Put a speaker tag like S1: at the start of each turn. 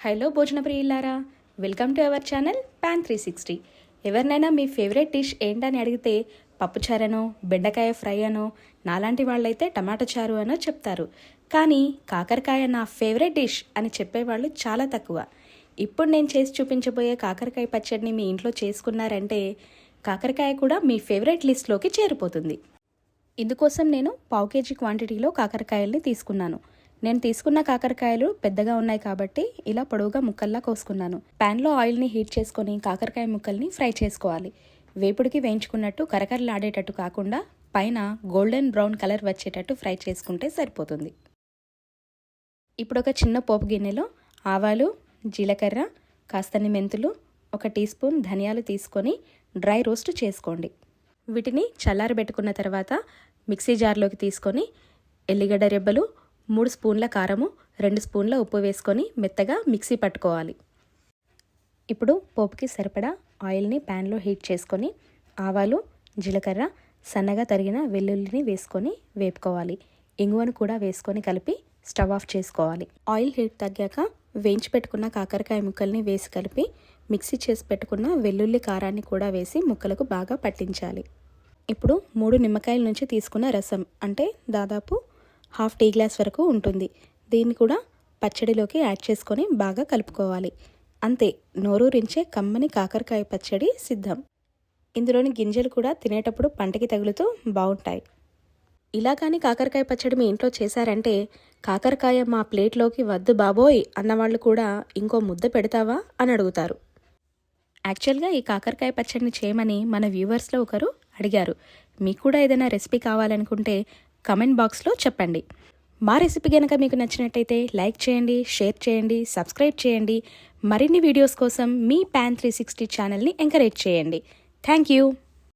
S1: Hello భోజన ప్రియులారా, welcome to our channel pan 360. ఎవరినైనా మీ ఫేవరెట్ డిష్ ఏంటని అడిగితే పప్పుచారనో, బెండకాయ ఫ్రై అనో, నాలాంటి వాళ్ళైతే టమాటో చారు అనో చెప్తారు. కానీ కాకరకాయ నా ఫేవరెట్ డిష్ అని చెప్పేవాళ్ళు చాలా తక్కువ. ఇప్పుడు నేను చేసి చూపించబోయే కాకరకాయ పచ్చడిని మీ ఇంట్లో చేసుకున్నారంటే కాకరకాయ కూడా మీ ఫేవరెట్ లిస్ట్లోకి చేరిపోతుంది. ఇందుకోసం నేను 1/2 kg క్వాంటిటీలో కాకరకాయల్ని తీసుకున్నాను. నేను తీసుకున్న కాకరకాయలు పెద్దగా ఉన్నాయి కాబట్టి ఇలా పొడవుగా ముక్కల్లా కోసుకున్నాను. ప్యాన్లో ఆయిల్ని హీట్ చేసుకొని కాకరకాయ ముక్కల్ని ఫ్రై చేసుకోవాలి. వేపుడికి వేయించుకున్నట్టు కరకరలాడేటట్టు కాకుండా పైన గోల్డెన్ బ్రౌన్ కలర్ వచ్చేటట్టు ఫ్రై చేసుకుంటే సరిపోతుంది. ఇప్పుడు ఒక చిన్న పోపు గిన్నెలో ఆవాలు, జీలకర్ర, కాస్తని మెంతులు, 1 టీ స్పూన్ ధనియాలు తీసుకొని డ్రై రోస్ట్ చేసుకోండి. వీటిని చల్లారబెట్టుకున్న తర్వాత మిక్సీ జార్లోకి తీసుకొని ఎల్లిగడ్డ రెబ్బలు, 3 స్పూన్ల కారము, 2 స్పూన్ల ఉప్పు వేసుకొని మెత్తగా మిక్సీ పట్టుకోవాలి. ఇప్పుడు పోపుకి సరిపడా ఆయిల్ని ప్యాన్లో హీట్ చేసుకొని ఆవాలు, జీలకర్ర, సన్నగా తరిగిన వెల్లుల్లిని వేసుకొని వేపుకోవాలి. ఇంగువను కూడా వేసుకొని కలిపి స్టవ్ ఆఫ్ చేసుకోవాలి. ఆయిల్ హీట్ తగ్గాక వేయించి పెట్టుకున్న కాకరకాయ ముక్కల్ని వేసి కలిపి మిక్సీ చేసి పెట్టుకున్న వెల్లుల్లి కారాన్ని కూడా వేసి ముక్కలకు బాగా పట్టించాలి. ఇప్పుడు 3 నిమ్మకాయల నుంచి తీసుకున్న రసం అంటే దాదాపు 1/2 టీ గ్లాస్ వరకు ఉంటుంది. దీన్ని కూడా పచ్చడిలోకి యాడ్ చేసుకొని బాగా కలుపుకోవాలి. అంతే, నోరూరించే కమ్మని కాకరకాయ పచ్చడి సిద్ధం. ఇందులోని గింజలు కూడా తినేటప్పుడు పంటకి తగులుతూ బాగుంటాయి. ఇలా కానీ కాకరకాయ పచ్చడి మీ ఇంట్లో చేశారంటే కాకరకాయ మా ప్లేట్లోకి వద్దు బాబోయ్ అన్నవాళ్ళు కూడా ఇంకో ముద్ద పెడతావా అని అడుగుతారు. యాక్చువల్గా ఈ కాకరకాయ పచ్చడిని చేయమని మన వ్యూవర్స్లో ఒకరు అడిగారు. మీకు కూడా ఏదైనా రెసిపీ కావాలనుకుంటే కమెంట్ బాక్స్లో చెప్పండి. మా రెసిపీ కనుక మీకు నచ్చినట్టయితే లైక్ చేయండి, షేర్ చేయండి, సబ్స్క్రైబ్ చేయండి. మరిన్ని వీడియోస్ కోసం మీ పాన్ 360 ఛానల్ని ఎంకరేజ్ చేయండి. Thank you.